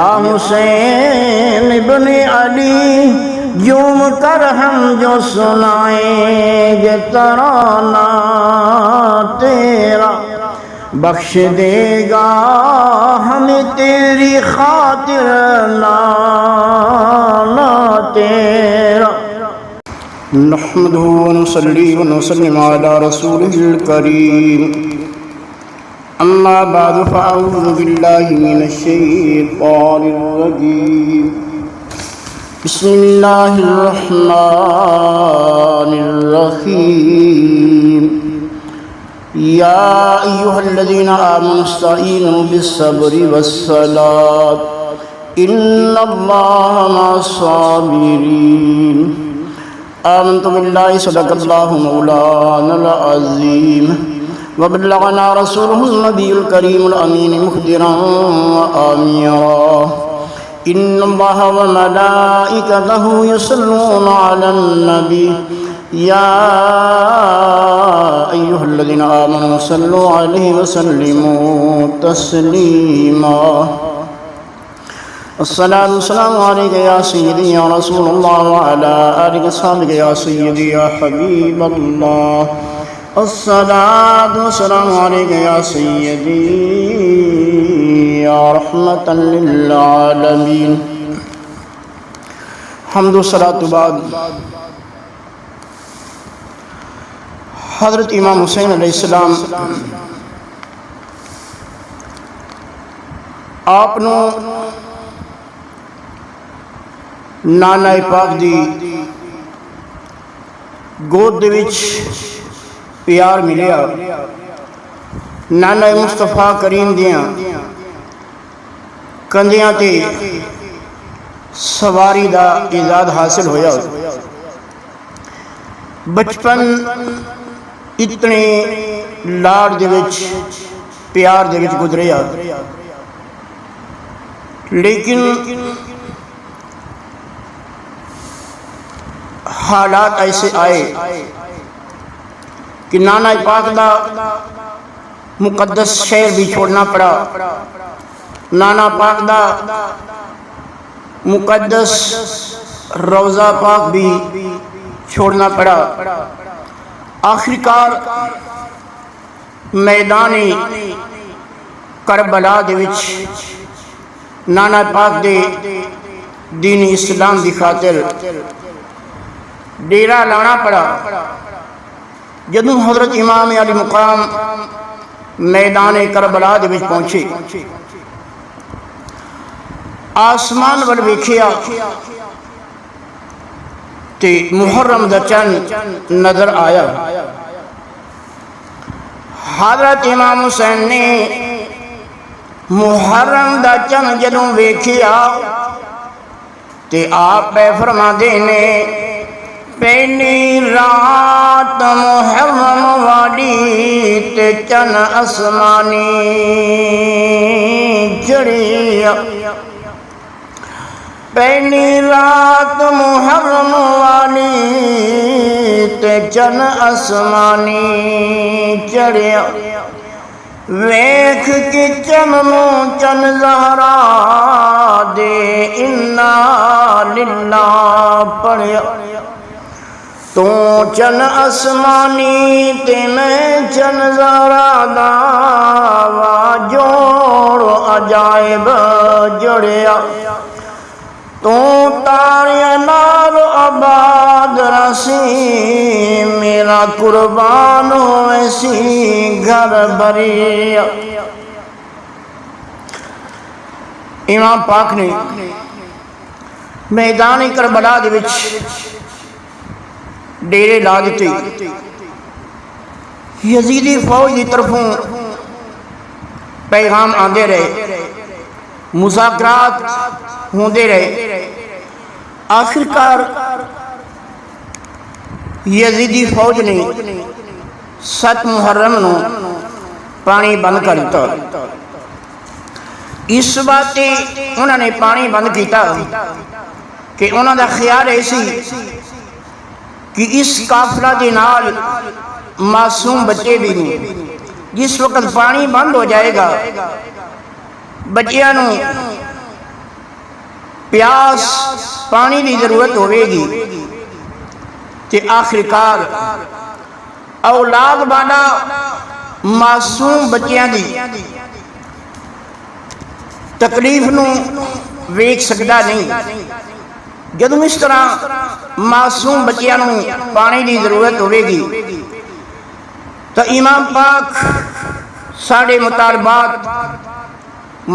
حسین ابن علی جوم کر ہم جو سنائیں گے ترانہ تیرا، بخش دے گا ہمیں تیری خاطر نانا تیرا۔ نحمدہ ونصلی ونسلم علی رسولہ الکریم، اما بعد فاعوذ باللہ من الشیطان الرجیم، بسم اللہ الرحمن الرحیم، یا ایہا الذین آمنوا استعینوا بالصبر والصلاة ان اللہ مع الصابرین۔ آمنت باللہ صدق اللہ مولانا العظیم، وبلغنا رسوله النبي الكريم الأمين مخبرا وآمرا إن الله وملائكته يصلون على النبي يا أيها الذين آمنوا صلوا عليه وسلموا تسليما۔ الصلاة والسلام عليك يا سيدي يا رسول الله وعلى آلك وصحبك يا سيدي يا حبيب الله، الصلاة والسلام عليك يا سيدي يا رحمة للعالمين۔ حمد و صلاة بعد حضرت امام حسین علیہ السلام آپ نو نانا پاک دی گود دے وچ پیار ملیا، نانا مصطفیٰ کریم دیاں کندیاں تے سواری دا اعزاز حاصل ہویا۔ بچپن اتنے لاڑ دے وچ پیار دے وچ گزریا، لیکن حالات ایسے آئے کہ نانا پاک دا مقدس شہر بھی چھوڑنا پڑا، نانا پاک دا مقدس روضہ پاک بھی چھوڑنا پڑا۔ آخرکار میدان کربلا دے وچ نانا پاک دے دین اسلام دی خاطر ڈیرا لانا پڑا۔ جدوں حضرت امام علی مقام میدان کربلا دے وچ پہنچے، آسمان ول ویکھیا تے محرم دا چند نظر آیا۔ حضرت امام حسین نے محرم دا چند جدوں ویکھیا تے آپ پہ فرما دینے، پہلی رات محرم والی تے چن آسمانی چڑھیا، پہلی رات محرم والی تے چن آسمانی چڑھیا، ویکھ کے چمنوں چن زہرا دے انا للہ پڑھیا، تو چن آسمانی تے میں چن زہرا دا جوڑ عجائب جڑیا، تو تاریاں نال آباد رسی میرا قربان ہوئے سی گھر بھریا۔ امام پاک نے میدان کربلا دے وچ ڈیرے لا دیتے، یزیدی فوج دی طرفوں پیغام آندے رہے، مذاکرات ہوندے رہے۔ آخرکار یزیدی فوج نے 7 محرم نو پانی بند کر دیتا۔ اس بات انہوں نے پانی بند کیتا کہ انہوں دا خیال ایسی کہ اس قافلہ دے نال معصوم بچے بھی نہیں، جس وقت پانی بند ہو جائے گا بچیاں نو پیاس پانی دی ضرورت ہوئے گی تے آخرکار اولاد والا معصوم بچیاں دی تکلیف نو ویکھ سکدا نہیں۔ جدوں اس طرح معصوم بچیاں نو پانی دی ضرورت ہوئے گی تو امام پاک ساڑے مطالبات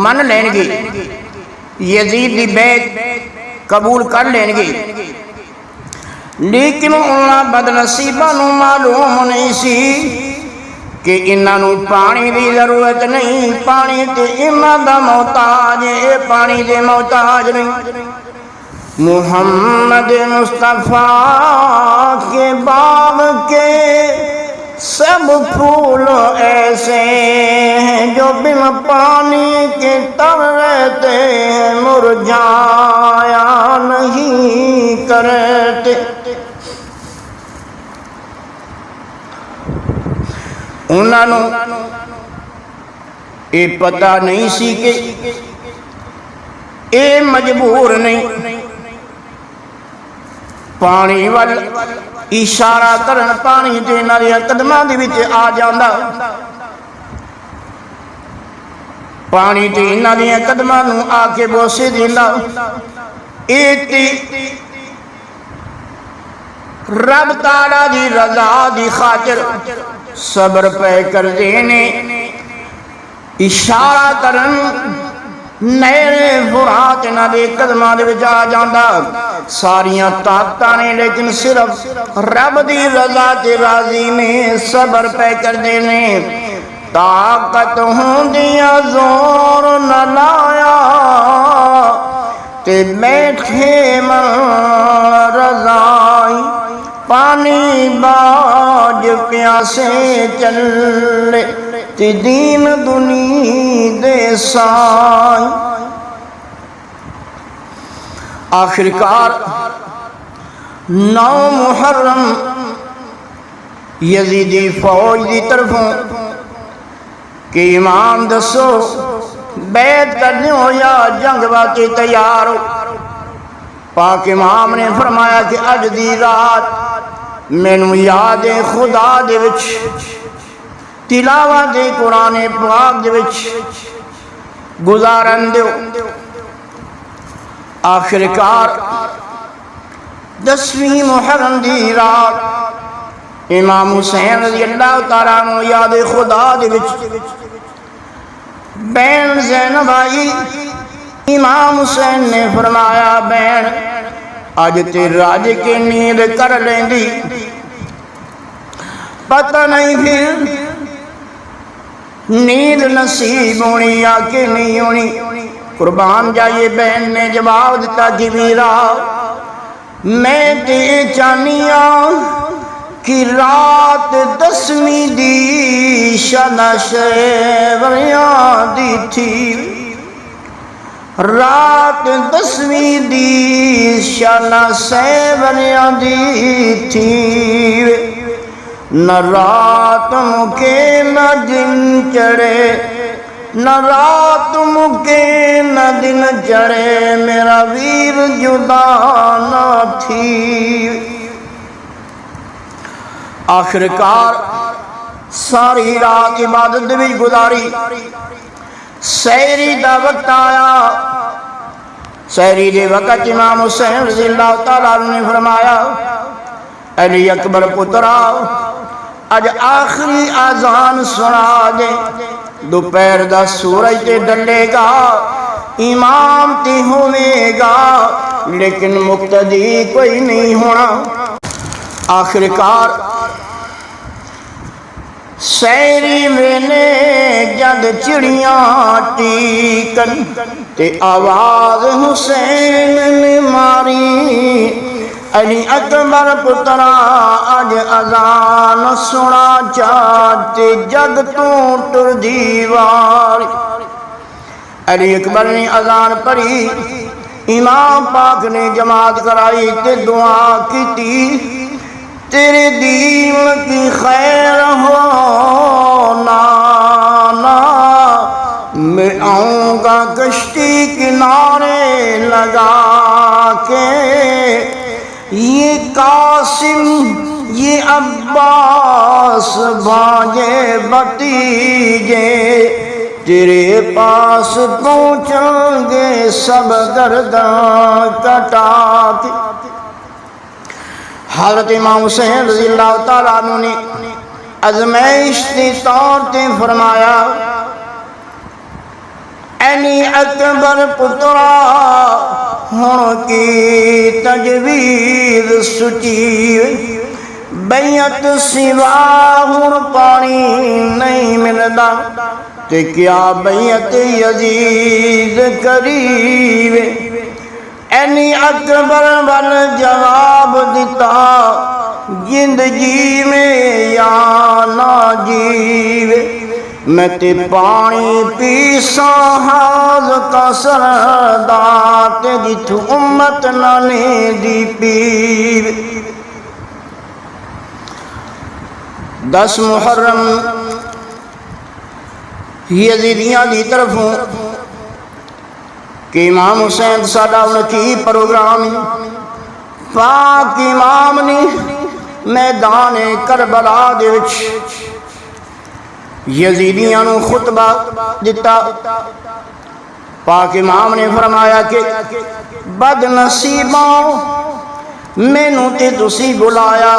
من لین گے، یزید دی بیعت قبول کر لین گے، لیکن انہاں بدنصیباں نو معلوم نہیں سی کہ انہاں نو پانی دی ضرورت نہیں، پانی تے انہاں دا محتاج ہے، پانی دے محتاج نہیں۔ محمد مصطفیٰ کے باغ کے سب پھول ایسے ہیں جو بن پانی کے تر رہتے ہیں، مرجھایا نہیں کرتے۔ انہاں نو اے پتہ نہیں سی کہ اے مجبور نہیں، پانی وال اشارہ کرن پانی تے انہاں دے قدماں دے وچ آ جاندا، پانی تے انہاں دے قدماں نو آ کے بوسے دیندا۔ اے تے رب تعالی دی رضا دی خاطر صبر پہ کر دینے، اشارہ کرن نیرے فرات نہ دے قدماں دے وچ آ جاندا۔ ساریاں طاقتاں نے لیکن صرف رب دی رضا تے راضی نے صبر پہ کر دینے۔ طاقت ہوندیاں زور نہ لایا تے بیٹھے من رضائی، پانی باج پیاسے چلے تے دین دنی دے سائی۔ آخرکار 9 محرم یزیدی فوج دی طرفوں کہ امام دسو بیعت کرنے ہو یا جنگ واقعی تیار ہو۔ پاک امام نے فرمایا کہ اج دی رات مینوں یاد خدا دے وچ، تلاوت قرآن پاک دے وچ گزارن دیو۔ آخرکار 10ویں محرم دی رات امام حسین رضی اللہ تعالیٰ عنہ یاد خدا دے وچ بین زینب آئی۔ امام حسین نے فرمایا بین اج تے راج کے نیند کر لیں دی، پتہ نہیں پھر نیند نصیب ہونی یا کہ نہیں ہونی۔ قربان جائیے بہن نے جواب دیتا کہ میرا میں تے چانیاں کہ رات 10ویں دی شنہ شیوریاں دی تھی، رات 10ویں دی شنہ شیوریاں دی تھی، نہ رات مکے نہ دن چڑھے، نہ رات مکے نہ دن چڑھے، میرا ویر جدا نہ تھی۔ آخرکار ساری رات عبادت بھی گزاری، سحری دا وقت آیا۔ سحری دے وقت امام حسین رضی اللہ تعالیٰ عنہ نے فرمایا علی اکبر پترا اج آخری آذان سنا دے، دوپہر دا سورج تے ڈلے گا، امام تے ہوئے گا لیکن مقتدی کوئی نہیں ہونا۔ آخرکار سحری ویلے جد چڑیاں ٹیکن تے آواز حسین نے ماری، علی اکبر پترا اج اذان سنا چاہتے جگ تو ٹر دیوار۔ علی اکبر نے اذان پڑھی، امام پاک نے جماعت کرائی تے دعا کی تھی، تیرے دین کی خیر ہو نانا، میں آؤں گا کشتی کنارے لگا کے یہ قاسم یہ عباس بھانجے بھتیجے تیرے پاس پہنچیں گے سب گردن کٹا کے۔ حضرت امام حسین رضی اللہ تعالیٰ عنہ نے ازمائش کے طور تے فرمایا اینی اکبر پترا ہن کی تجویز سچی بیعت سوا ہن پانی نہیں ملدا تے کیا بیعت یزید قریب اینی اکبر ول جواب دیتا زندگی میں یا نہ جیوے میں تے پانی پیساں حاض کا سردار تے جتھو امت نہ لے دی پیوے۔ 10 محرم یزیدیاں دی طرفوں کہ امام حسین ساڈا ان کی پروگرام پاک امام نے میدان کربلا دے وچ یزیدیاں نو خطبہ دیتا۔ پاک امام نے فرمایا کہ بد نصیباں مینوں تے تسی بلایا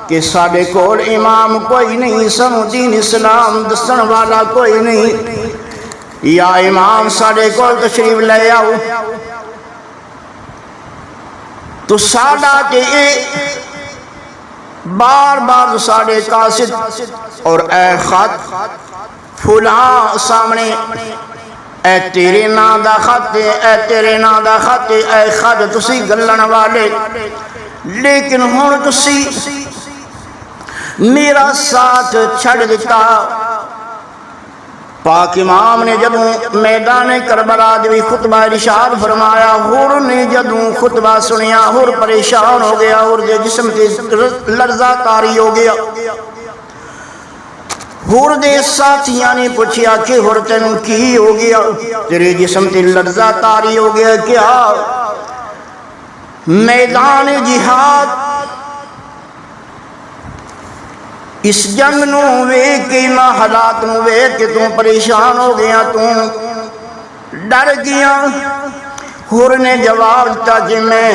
کہ ساڈے کول امام کوئی نہیں، سانو دین اسلام دسن والا کوئی نہیں، یا امام ساڈے کول تشریف لے آؤ تو ساڈا تے بار بار ساڈے قاصد اور اے خط فلاں سامنے اے تیرے نام دا خط اے تیرے نام دا خط اے خط تسی گلن والے، لیکن ہن تسی میرا ساتھ چھڑ دیتا۔ پاک امام نے جدوں میدان کربلا دی خطبہ ارشاد فرمایا، حور نے جدوں خطبہ سنیا حور پریشان ہو گیا، حور دے جسم تے لرزہ طاری ہو گیا۔ حور دے ساتھیاں نے پوچھیا کہ حور تینوں کی ہو گیا، تیرے جسم تے لرزہ طاری ہو گیا کیا؟ میدان جہاد اس جنگ نو ویکھ کے نہ حالات نو ویکھ کے تو پریشان ہو گیا، تو ڈر گیا۔ حور نے جواب دیتا کہ میں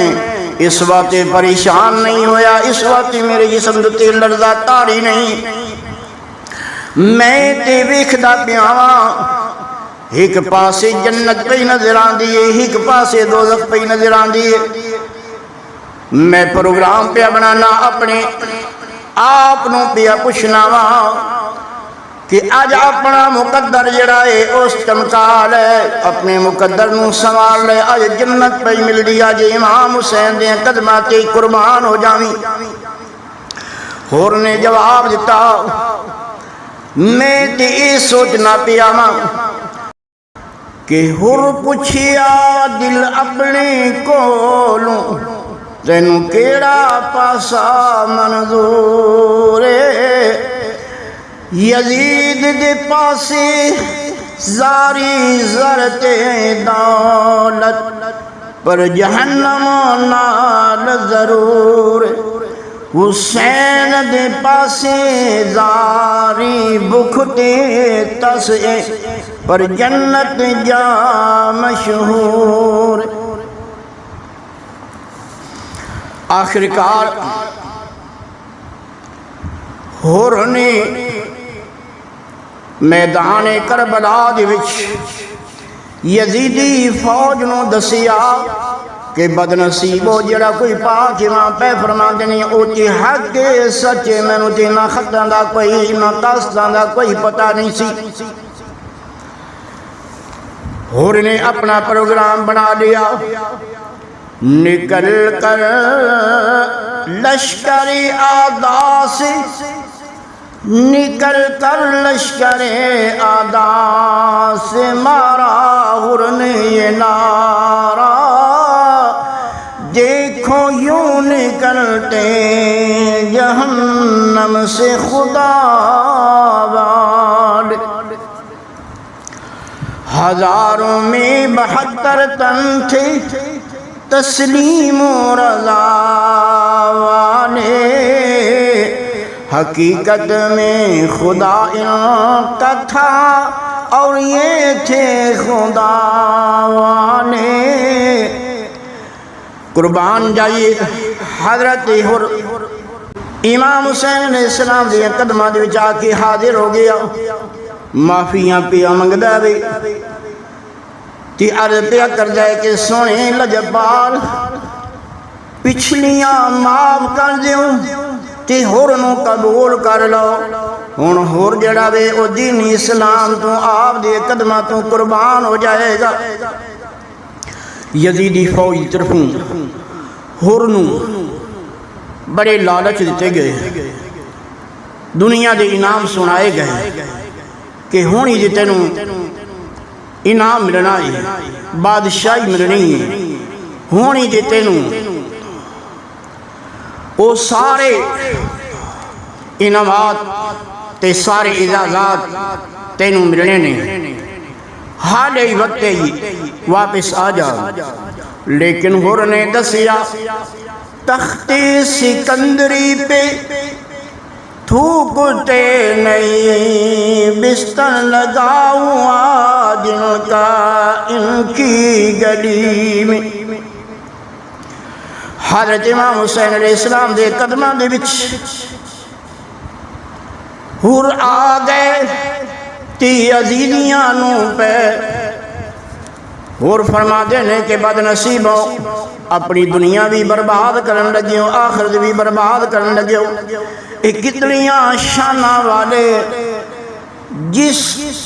اس وقت پریشان نہیں ہویا، اس وقت میرے جسم تے لرزہ طاری نہیں، میں تے ویکھدا پیا ہاں ایک پاسے جنت پہ نظر آندی ہے، ایک پاسے دوزخ پہ نظر آندی ہے۔ میں پروگرام پہ بنانا اپنے آپ نو پیا پوچھنا وا کہ اج اپنا مقدر جڑا ہے اس چمکا لے، اپنے مقدر نو سنوار لے، اج جنت پہ مل دی، اج امام حسین دے قدماں تے قربان ہو جاویں۔ حور نے جواب دیتا میں تے یہ سوچنا پیا وا کہ حور پوچھیا دل اپنے کولوں تینوں کیڑا پاسا منظور یزید دے پاسے زاری زرت دولت پر جہنم نال ضرور، حسین دے پاسے زاری بکھتے تسے پر جنت جا مشہور۔ آخرکار حور نے میدان کربلا دے وچ یزیدی فوج نو دسیا کہ بد نصیبو جڑا کوئی پاک امام پہ فرماندے نے او تے حق سچے، مینوں تے نہ خطاں دا کوئی نہ قصداں دا کوئی پتہ نہیں سی۔ حور نے اپنا پروگرام بنا لیا، نکل کر لشکر اعداء سے، نکل کر لشکر اعداء سے مارا حور نے یہ نعرہ، دیکھو یوں نکلتے جہنم سے خدا والے۔ ہزاروں میں 72 تن تھے تسلیم و رضا والے، حقیقت میں خدا ان کا تھا اور یہ تھے خدا والے۔ قربان جائیے حضرت امام حسین علیہ السلام دے قدماں دے وچ آ کے حاضر ہو گیا، معافیاں پیا منگدا وے تے عرض پیا کردا ہے کہ سونے لجپال پچھلیاں معاف کر دیو تے ہور نو قبول کر لو۔ ہن ہور جڑا وے او دین اسلام تو آپ دے قدماں تو قربان ہو جائے گا۔ یزیدی فوج طرفوں ہور نو بڑے لالچ دیتے گئے، دنیا دے انعام سنائے گئے کہ ہونی جی تینوں انعام ملنا ہے، بادشاہی ملنی ہے، ہونی جی تینوں وہ سارے انعامات تے سارے اعزازات تینوں ملنے نے، حالے ہی وقت ہی واپس آ جا۔ لیکن ہور نے دسیا تخت سکندری پہ تھوکتے نہیں، بستر لگاؤں آج ان کا ان کی گلی میں۔ حضرت امام حسین علیہ السلام دے قدماں دے وچ ہور آ گئے تی عزیزیاں نو پہ اور فرما دینے کہ بد نصیبوں اپنی دنیا بھی برباد کرن لگیوں، آخرت بھی برباد کرن لگیوں۔ ایک کتنیاں شانہ والے جس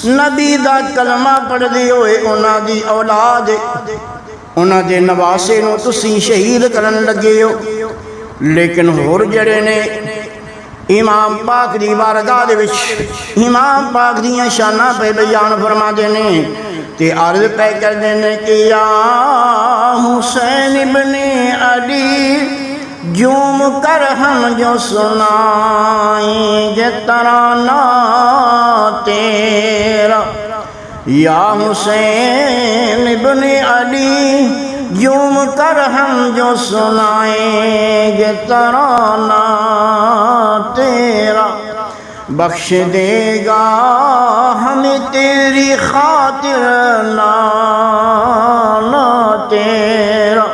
نبی دا کلمہ پڑھ دی ہوئے انہاں دی اولاد انہاں دے نواسے نو تسی شہید کرن لگے ہو۔ لیکن ہور جڑے نے امام پاک دی بارگاہ دے وچ امام پاک دیاں شانہ پہ بیان فرما دینے تے عرض پہ کر دینے کہ یا حسین ابن علی جوم کر ہم جو سنائیں گے ترانہ تیرا، یا حسین ابن علی جوم کر ہم جو سنائیں گے ترانہ تیرا، بخش دے گا ہمیں تیری خاطر لانا تیرا۔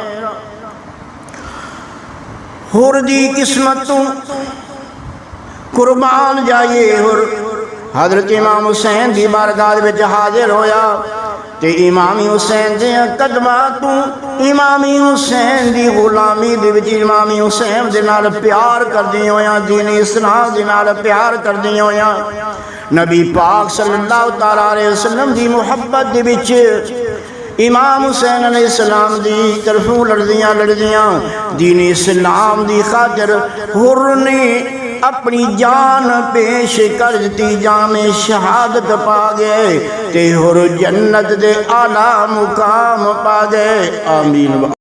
ہور دی قسمتوں قربان جائیے ہور حضرت امام حسین دی بارگاہ وچ حاضر ہویا تے امام حسین دے قدماں تو امام حسین دی غلامی دے وچ امام حسین دے نال پیار کردی ہویاں، دین اسلام دے نال پیار کردی ہویاں، نبی پاک صلی اللہ علیہ وسلم دی محبت دے وچ امام حسین علیہ السلام دی طرفوں لڑدیاں دین اسلام دی خاطر ہور نے اپنی جان پیش کر دیتی، جام شہادت پا گئے تے ہور جنت دے اعلیٰ مقام پا گئے۔ آمین۔